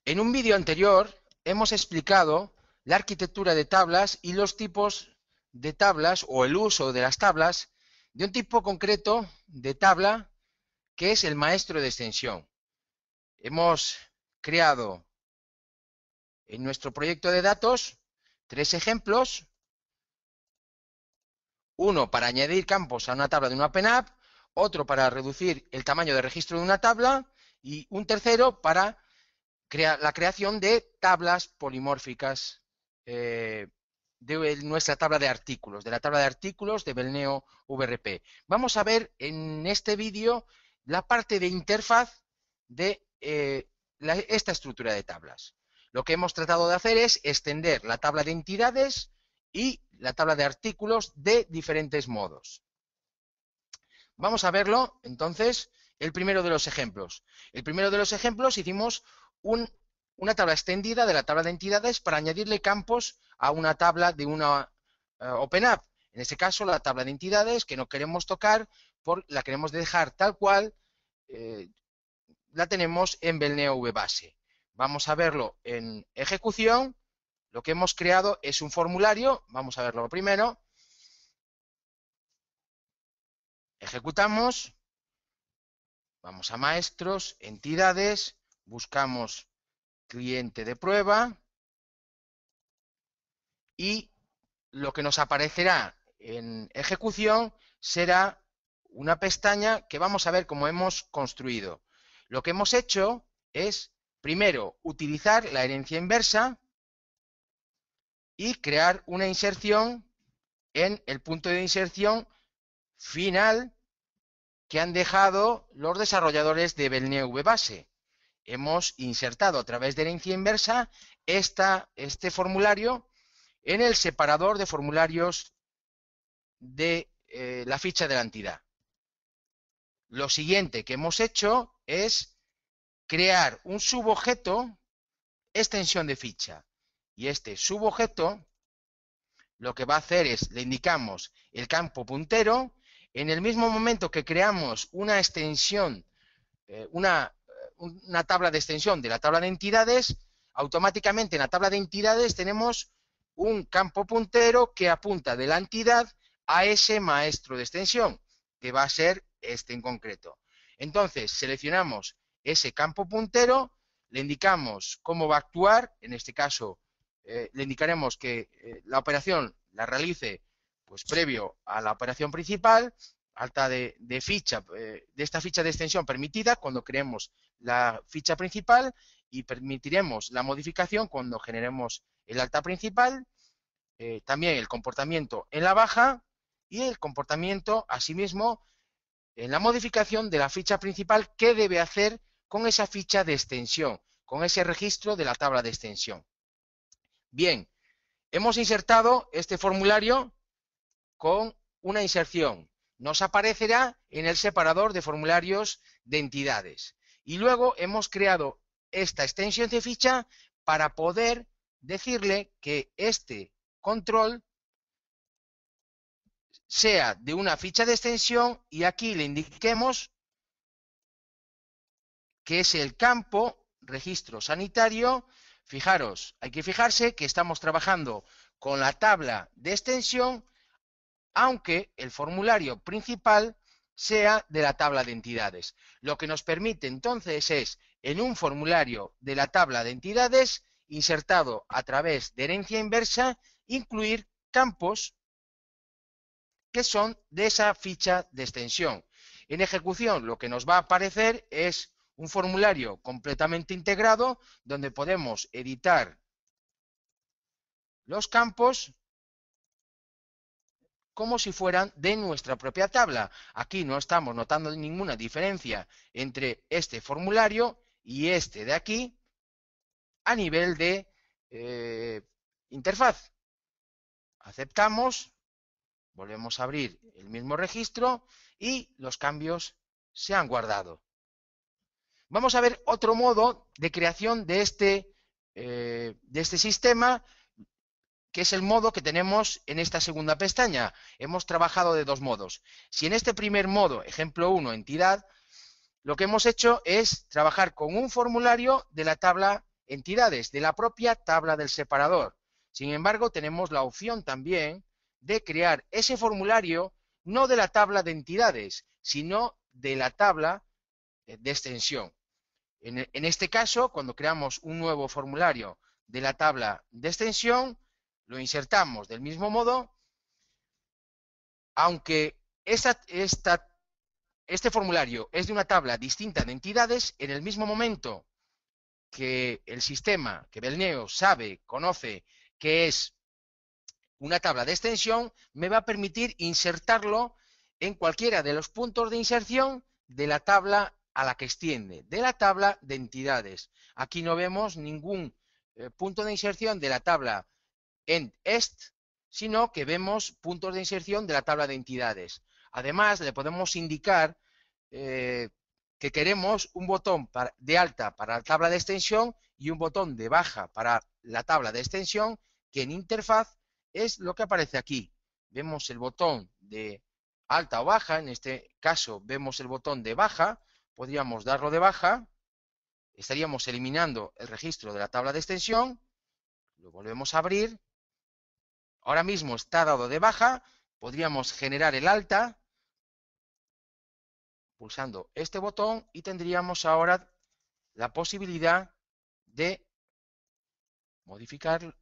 En un vídeo anterior hemos explicado la arquitectura de tablas y los tipos de tablas o el uso de las tablas de un tipo concreto de tabla que es el maestro de extensión. Hemos creado en nuestro proyecto de datos 3 ejemplos, uno para añadir campos a una tabla de una OpenApp, otro para reducir el tamaño de registro de una tabla y un tercero para la creación de tablas polimórficas de nuestra tabla de artículos, de la tabla de artículos de Belneo VRP. Vamos a ver en este vídeo la parte de interfaz de esta estructura de tablas. Lo que hemos tratado de hacer es extender la tabla de entidades y la tabla de artículos de diferentes modos. Vamos a verlo, entonces, el primero de los ejemplos. El primero de los ejemplos hicimos una tabla extendida de la tabla de entidades para añadirle campos a una tabla de una OpenApp. En este caso, la tabla de entidades que no queremos tocar, la queremos dejar tal cual la tenemos en Belneo VBase. Vamos a verlo en ejecución. Lo que hemos creado es un formulario. Vamos a verlo primero. Ejecutamos. Vamos a maestros, entidades, buscamos cliente de prueba y lo que nos aparecerá en ejecución será una pestaña que vamos a ver cómo hemos construido. Lo que hemos hecho es, primero, utilizar la herencia inversa y crear una inserción en el punto de inserción final que han dejado los desarrolladores de Belneo VBase. Hemos insertado a través de herencia inversa este formulario en el separador de formularios de la ficha de la entidad. Lo siguiente que hemos hecho es crear un subobjeto extensión de ficha. Y este subobjeto lo que va a hacer es, le indicamos el campo puntero, en el mismo momento que creamos una extensión, una tabla de extensión de la tabla de entidades, automáticamente en la tabla de entidades tenemos un campo puntero que apunta de la entidad a ese maestro de extensión, que va a ser este en concreto. Entonces, seleccionamos ese campo puntero, le indicamos cómo va a actuar, en este caso le indicaremos que la operación la realice pues previo a la operación principal, alta de ficha, de esta ficha de extensión permitida cuando creemos la ficha principal y permitiremos la modificación cuando generemos el alta principal, también el comportamiento en la baja y el comportamiento asimismo en la modificación de la ficha principal que debe hacer con esa ficha de extensión, con ese registro de la tabla de extensión. Bien, hemos insertado este formulario con una inserción. Nos aparecerá en el separador de formularios de entidades. Y luego hemos creado esta extensión de ficha para poder decirle que este control sea de una ficha de extensión y aquí le indiquemos que es el campo registro sanitario. Fijaros, hay que fijarse que estamos trabajando con la tabla de extensión, aunque el formulario principal sea de la tabla de entidades. Lo que nos permite entonces es, en un formulario de la tabla de entidades, insertado a través de herencia inversa, incluir campos que son de esa ficha de extensión. En ejecución, lo que nos va a aparecer es un formulario completamente integrado donde podemos editar los campos como si fueran de nuestra propia tabla. Aquí no estamos notando ninguna diferencia entre este formulario y este de aquí a nivel de interfaz. Aceptamos, volvemos a abrir el mismo registro y los cambios se han guardado. Vamos a ver otro modo de creación de este sistema, que es el modo que tenemos en esta segunda pestaña. Hemos trabajado de dos modos. Si en este primer modo, ejemplo 1, entidad, lo que hemos hecho es trabajar con un formulario de la tabla entidades de la propia tabla del separador. Sin embargo, tenemos la opción también de crear ese formulario no de la tabla de entidades, sino de la tabla de extensión. En este caso, cuando creamos un nuevo formulario de la tabla de extensión, lo insertamos del mismo modo, aunque este formulario es de una tabla distinta de entidades, en el mismo momento que el sistema, que Belneo sabe, conoce que es una tabla de extensión, me va a permitir insertarlo en cualquiera de los puntos de inserción de la tabla a la que extiende, de la tabla de entidades. Aquí no vemos ningún punto de inserción de la tabla END-EST, sino que vemos puntos de inserción de la tabla de entidades. Además, le podemos indicar que queremos un botón de alta para la tabla de extensión y un botón de baja para la tabla de extensión, que en interfaz es lo que aparece aquí. Vemos el botón de alta o baja, en este caso vemos el botón de baja, podríamos darlo de baja, estaríamos eliminando el registro de la tabla de extensión, lo volvemos a abrir, ahora mismo está dado de baja, podríamos generar el alta, pulsando este botón, y tendríamos ahora la posibilidad de modificar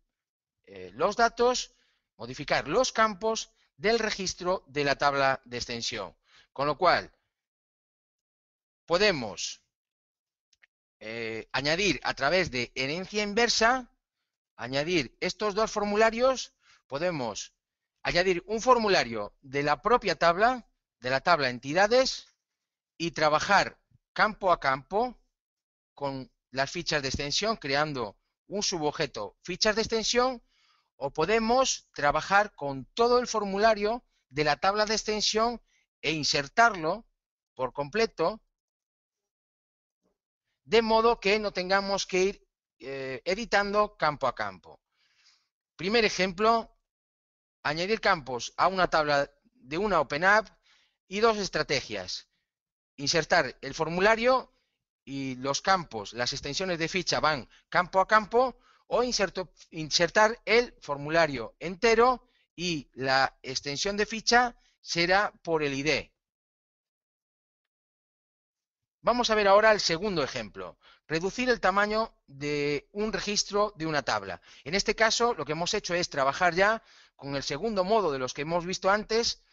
los datos, modificar los campos del registro de la tabla de extensión. Con lo cual, podemos añadir a través de herencia inversa, añadir estos dos formularios, podemos añadir un formulario de la propia tabla, de la tabla entidades, y trabajar campo a campo con las fichas de extensión, creando un subobjeto fichas de extensión, o podemos trabajar con todo el formulario de la tabla de extensión e insertarlo por completo, de modo que no tengamos que ir editando campo a campo. Primer ejemplo, añadir campos a una tabla de una Open App y dos estrategias. Insertar el formulario y los campos, las extensiones de ficha van campo a campo, o insertar el formulario entero y la extensión de ficha será por el ID. Vamos a ver ahora el segundo ejemplo, reducir el tamaño de un registro de una tabla. En este caso, lo que hemos hecho es trabajar ya con el segundo modo de los que hemos visto antes.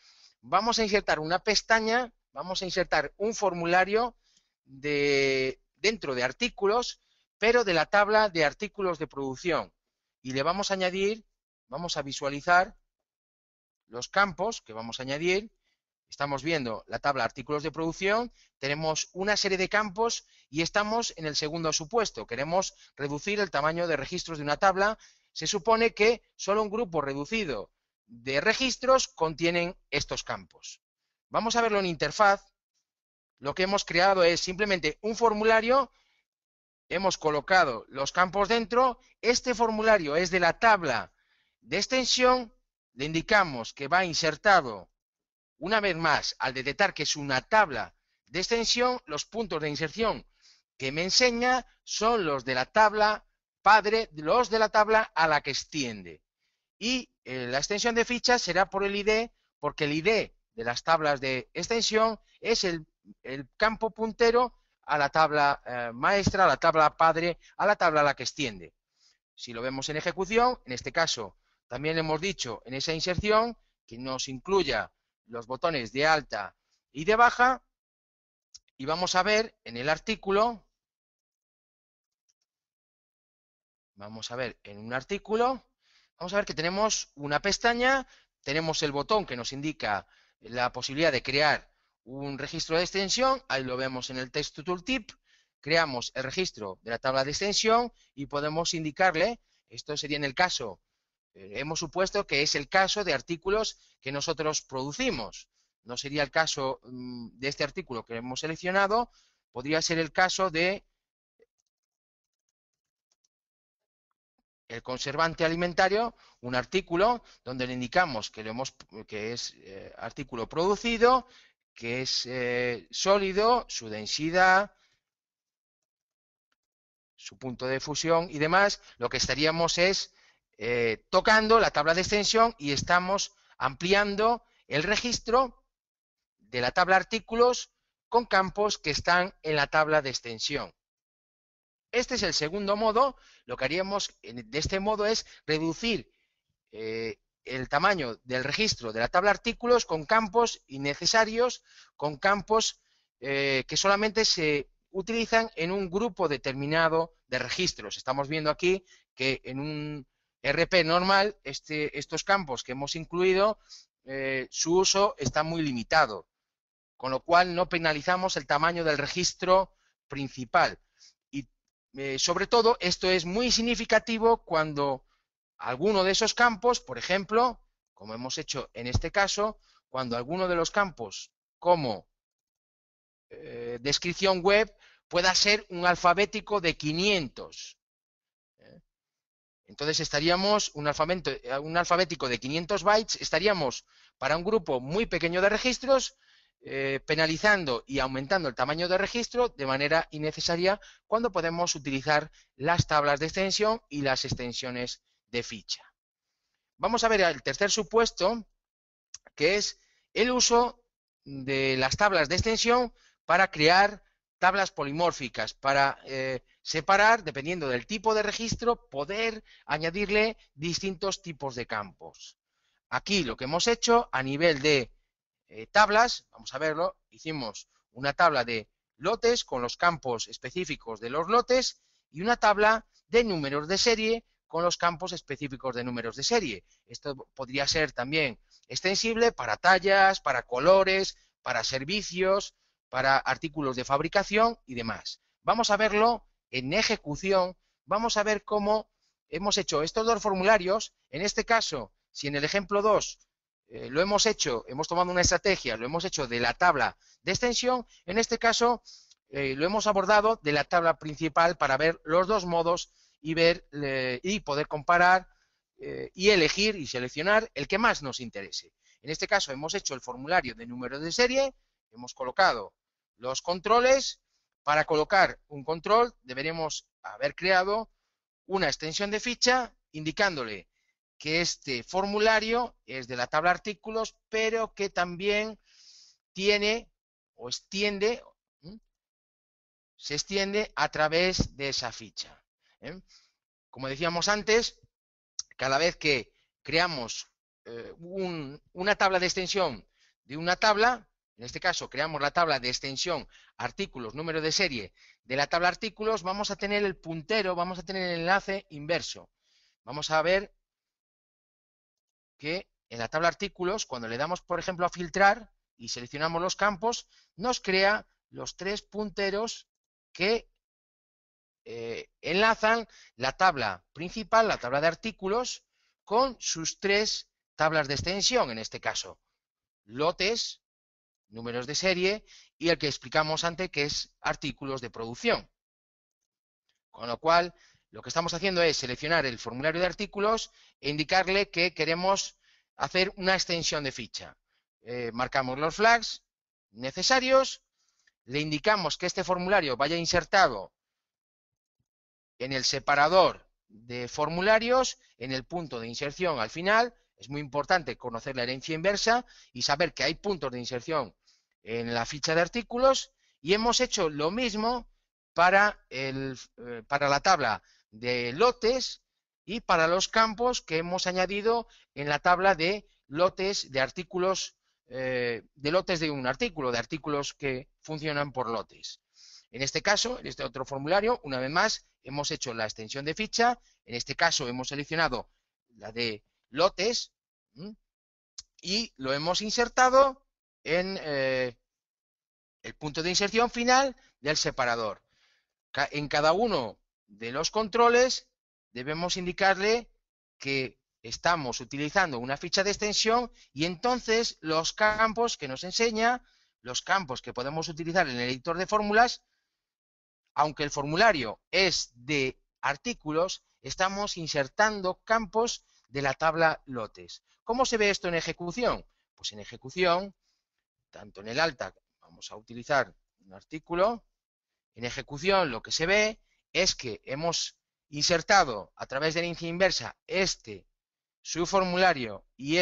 Vamos a insertar una pestaña, vamos a insertar un formulario dentro de artículos, pero de la tabla de artículos de producción. Y le vamos a añadir, vamos a visualizar los campos que vamos a añadir. Estamos viendo la tabla artículos de producción, tenemos una serie de campos y estamos en el segundo supuesto. Queremos reducir el tamaño de registros de una tabla. Se supone que solo un grupo reducido de registros contienen estos campos. Vamos a verlo en interfaz. Lo que hemos creado es simplemente un formulario, hemos colocado los campos dentro, este formulario es de la tabla de extensión, le indicamos que va insertado. Una vez más, al detectar que es una tabla de extensión, los puntos de inserción que me enseña son los de la tabla padre, los de la tabla a la que extiende. Y la extensión de fichas será por el ID, porque el ID de las tablas de extensión es el campo puntero a la tabla maestra, a la tabla padre, a la tabla a la que extiende. Si lo vemos en ejecución, en este caso también hemos dicho en esa inserción que nos incluya los botones de alta y de baja, y vamos a ver en el artículo, vamos a ver que tenemos una pestaña, tenemos el botón que nos indica la posibilidad de crear un registro de extensión, ahí lo vemos en el Text Tooltip, creamos el registro de la tabla de extensión y podemos indicarle, esto sería en el caso, hemos supuesto que es el caso de artículos que nosotros producimos. No sería el caso de este artículo que hemos seleccionado, podría ser el caso de el conservante alimentario, un artículo donde le indicamos que es artículo producido, que es sólido, su densidad, su punto de fusión y demás, lo que estaríamos es tocando la tabla de extensión y estamos ampliando el registro de la tabla artículos con campos que están en la tabla de extensión. Este es el segundo modo. Lo que haríamos de este modo es reducir el tamaño del registro de la tabla artículos con campos innecesarios, con campos que solamente se utilizan en un grupo determinado de registros. Estamos viendo aquí que en un RP normal estos campos que hemos incluido, su uso está muy limitado, con lo cual no penalizamos el tamaño del registro principal. Y sobre todo esto es muy significativo cuando alguno de esos campos, por ejemplo, como hemos hecho en este caso, cuando alguno de los campos como descripción web pueda ser un alfabético de 500. Entonces estaríamos, un alfabético de 500 bytes, estaríamos para un grupo muy pequeño de registros, penalizando y aumentando el tamaño de registro de manera innecesaria cuando podemos utilizar las tablas de extensión y las extensiones de ficha. Vamos a ver el tercer supuesto, que es el uso de las tablas de extensión para crear tablas polimórficas, para separar, dependiendo del tipo de registro, poder añadirle distintos tipos de campos. Aquí lo que hemos hecho a nivel de tablas, vamos a verlo, hicimos una tabla de lotes con los campos específicos de los lotes y una tabla de números de serie con los campos específicos de números de serie. Esto podría ser también extensible para tallas, para colores, para servicios, para artículos de fabricación y demás. Vamos a verlo en ejecución, vamos a ver cómo hemos hecho estos dos formularios. En este caso, si en el ejemplo 2 lo hemos hecho, hemos tomado una estrategia, lo hemos hecho de la tabla de extensión, en este caso lo hemos abordado de la tabla principal para ver los dos modos y ver y poder comparar y elegir y seleccionar el que más nos interese. En este caso hemos hecho el formulario de números de serie, hemos colocado los controles. Para colocar un control deberemos haber creado una extensión de ficha indicándole que este formulario es de la tabla artículos, pero que también tiene o extiende, se extiende a través de esa ficha. Como decíamos antes, cada vez que creamos una tabla de extensión de una tabla, en este caso creamos la tabla de extensión artículos, número de serie de la tabla artículos, vamos a tener el puntero, vamos a tener el enlace inverso. Vamos a ver que en la tabla artículos, cuando le damos, por ejemplo, a filtrar y seleccionamos los campos, nos crea los tres punteros que enlazan la tabla principal, la tabla de artículos, con sus tres tablas de extensión, en este caso, lotes, números de serie, y el que explicamos antes, que es artículos de producción. Con lo cual, lo que estamos haciendo es seleccionar el formulario de artículos e indicarle que queremos hacer una extensión de ficha. Marcamos los flags necesarios, le indicamos que este formulario vaya insertado en el separador de formularios, en el punto de inserción al final. Es muy importante conocer la herencia inversa y saber que hay puntos de inserción en la ficha de artículos, y hemos hecho lo mismo para la tabla de lotes y para los campos que hemos añadido en la tabla de lotes de artículos, de lotes de un artículo, de artículos que funcionan por lotes. En este caso, en este otro formulario, una vez más, hemos hecho la extensión de ficha. En este caso hemos seleccionado la de lotes y lo hemos insertado en el punto de inserción final del separador. En cada uno de los controles debemos indicarle que estamos utilizando una ficha de extensión, y entonces los campos que nos enseña, los campos que podemos utilizar en el editor de fórmulas, aunque el formulario es de artículos, estamos insertando campos de la tabla lotes. ¿Cómo se ve esto en ejecución? Pues en ejecución, tanto en el alta, vamos a utilizar un artículo. En ejecución lo que se ve es que hemos insertado a través de la herencia inversa su formulario y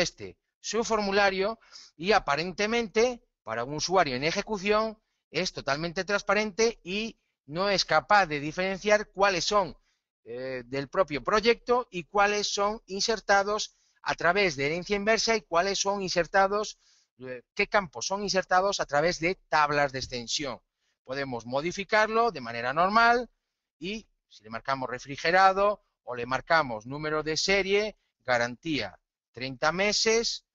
su formulario, y aparentemente para un usuario en ejecución es totalmente transparente y no es capaz de diferenciar cuáles son del propio proyecto y cuáles son insertados a través de herencia inversa y cuáles son insertados, qué campos son insertados a través de tablas de extensión. Podemos modificarlo de manera normal y si le marcamos refrigerado o le marcamos número de serie, garantía 30 meses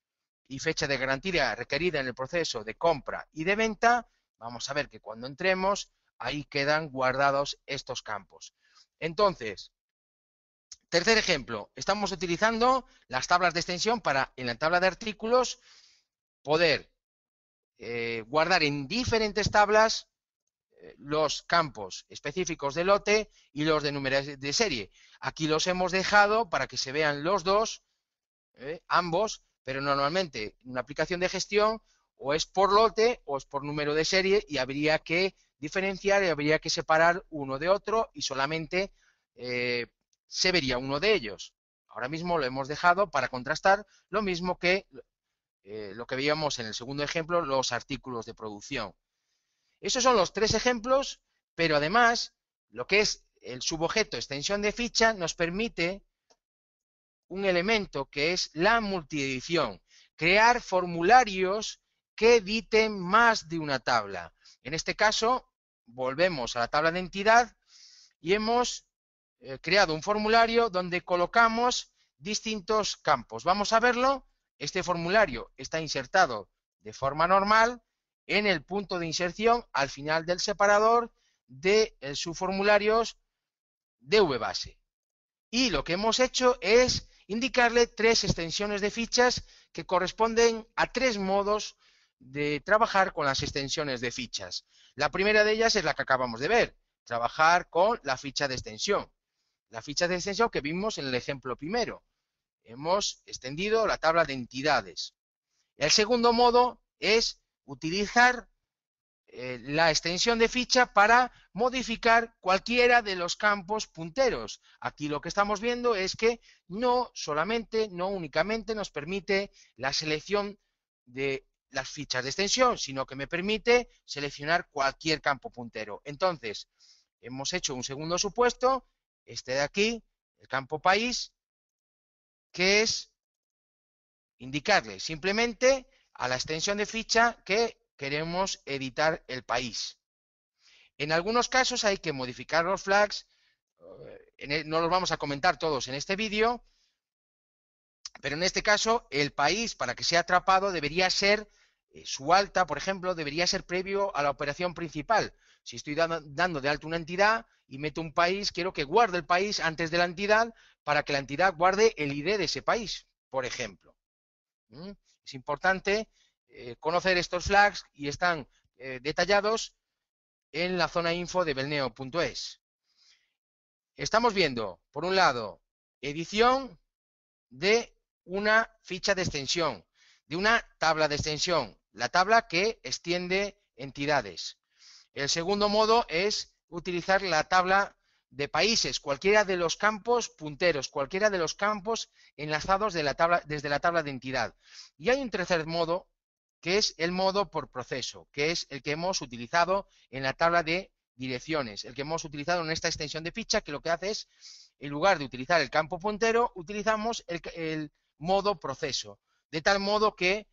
y fecha de garantía requerida en el proceso de compra y de venta, vamos a ver que cuando entremos, ahí quedan guardados estos campos. Entonces, tercer ejemplo, estamos utilizando las tablas de extensión para, en la tabla de artículos, poder guardar en diferentes tablas los campos específicos de lote y los de número de serie. Aquí los hemos dejado para que se vean los dos, ambos, pero normalmente en una aplicación de gestión o es por lote o es por número de serie y habría que diferenciar y habría que separar uno de otro y solamente se vería uno de ellos. Ahora mismo lo hemos dejado para contrastar lo mismo que lo que veíamos en el segundo ejemplo, los artículos de producción. Esos son los tres ejemplos, pero además lo que es el subobjeto extensión de ficha nos permite un elemento que es la multiedición, crear formularios que editen más de una tabla. En este caso, volvemos a la tabla de entidad y hemos creado un formulario donde colocamos distintos campos. Vamos a verlo. Este formulario está insertado de forma normal en el punto de inserción al final del separador de subformularios de VBase. Y lo que hemos hecho es indicarle tres extensiones de fichas que corresponden a tres modos de trabajar con las extensiones de fichas. La primera de ellas es la que acabamos de ver, trabajar con la ficha de extensión. La ficha de extensión que vimos en el ejemplo primero. Hemos extendido la tabla de entidades. El segundo modo es utilizar la extensión de ficha para modificar cualquiera de los campos punteros. Aquí lo que estamos viendo es que no únicamente nos permite la selección de las fichas de extensión, sino que me permite seleccionar cualquier campo puntero. Entonces, hemos hecho un segundo supuesto, este de aquí, el campo país, que es indicarle simplemente a la extensión de ficha que queremos editar el país. En algunos casos hay que modificar los flags, no los vamos a comentar todos en este vídeo, pero en este caso el país para que sea atrapado debería ser, su alta, por ejemplo, debería ser previo a la operación principal. Si estoy dando de alta una entidad y meto un país, quiero que guarde el país antes de la entidad para que la entidad guarde el ID de ese país, por ejemplo. Es importante conocer estos flags y están detallados en la zona info de belneo.es. Estamos viendo, por un lado, edición de una ficha de extensión, de una tabla de extensión, la tabla que extiende entidades. El segundo modo es utilizar la tabla de países, cualquiera de los campos punteros, cualquiera de los campos enlazados de la tabla, desde la tabla de entidad. Y hay un tercer modo, que es el modo por proceso, que es el que hemos utilizado en la tabla de direcciones, el que hemos utilizado en esta extensión de ficha, que lo que hace es, en lugar de utilizar el campo puntero, utilizamos el modo proceso, de tal modo que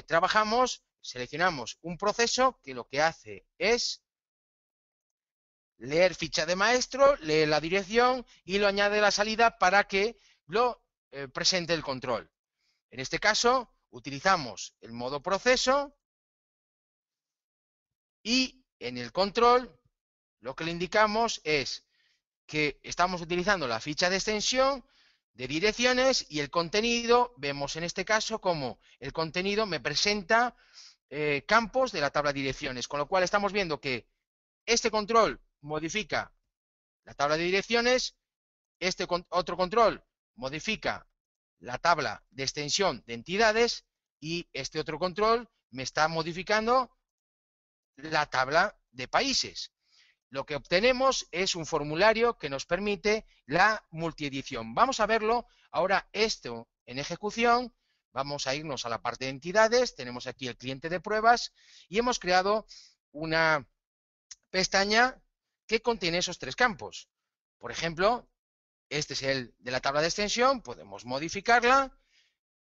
trabajamos, seleccionamos un proceso que lo que hace es leer ficha de maestro, lee la dirección y lo añade a la salida para que lo presente el control. En este caso, utilizamos el modo proceso y en el control lo que le indicamos es que estamos utilizando la ficha de extensión de direcciones y el contenido, vemos en este caso como el contenido me presenta campos de la tabla de direcciones, con lo cual estamos viendo que este control modifica la tabla de direcciones, este otro control modifica la tabla de extensión de entidades y este otro control me está modificando la tabla de países. lo que obtenemos es un formulario que nos permite la multiedición. Vamos a verlo ahora esto en ejecución. Vamos a irnos a la parte de entidades. Tenemos aquí el cliente de pruebas y hemos creado una pestaña que contiene esos tres campos. Por ejemplo, este es el de la tabla de extensión. Podemos modificarla.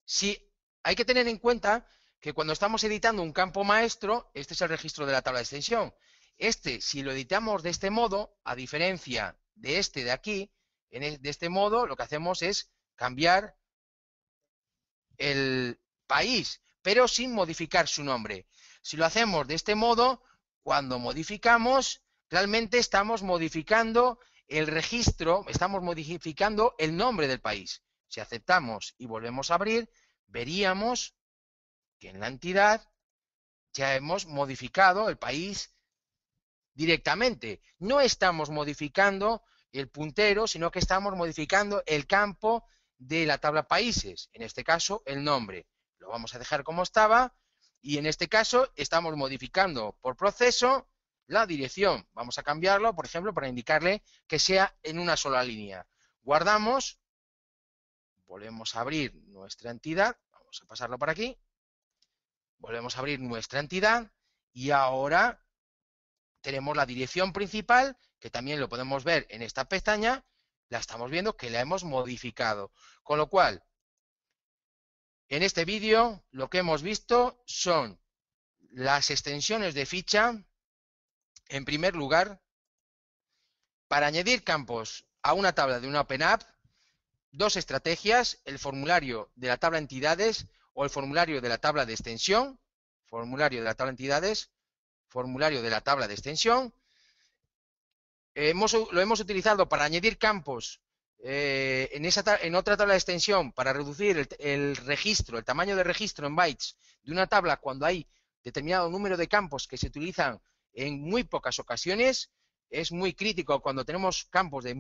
Si hay que tener en cuenta que cuando estamos editando un campo maestro, este es el registro de la tabla de extensión. Si lo editamos de este modo, a diferencia de este de aquí, de este modo, lo que hacemos es cambiar el país, pero sin modificar su nombre. Si lo hacemos de este modo, cuando modificamos, realmente estamos modificando el registro, estamos modificando el nombre del país. Si aceptamos y volvemos a abrir, veríamos que en la entidad ya hemos modificado el país directamente. No estamos modificando el puntero, sino que estamos modificando el campo de la tabla países, en este caso el nombre. Lo vamos a dejar como estaba y en este caso estamos modificando por proceso la dirección. Vamos a cambiarlo, por ejemplo, para indicarle que sea en una sola línea. Guardamos, volvemos a abrir nuestra entidad, vamos a pasarlo por aquí, volvemos a abrir nuestra entidad y ahora tenemos la dirección principal, que también lo podemos ver en esta pestaña, la estamos viendo que la hemos modificado. Con lo cual, en este vídeo lo que hemos visto son las extensiones de ficha, en primer lugar, para añadir campos a una tabla de una Open App, dos estrategias, el formulario de la tabla entidades o el formulario de la tabla de extensión, formulario de la tabla entidades, formulario de la tabla de extensión. Lo hemos utilizado para añadir campos en otra tabla de extensión para reducir el registro, el tamaño de registro en bytes de una tabla cuando hay determinado número de campos que se utilizan en muy pocas ocasiones. Es muy crítico cuando tenemos campos de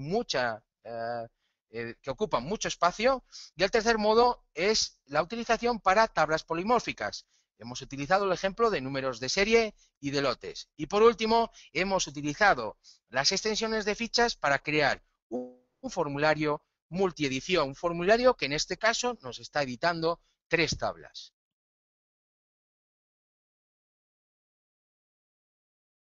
que ocupan mucho espacio. Y el tercer modo es la utilización para tablas polimórficas. Hemos utilizado el ejemplo de números de serie y de lotes. Y por último, hemos utilizado las extensiones de fichas para crear un formulario multiedición, un formulario que en este caso nos está editando tres tablas.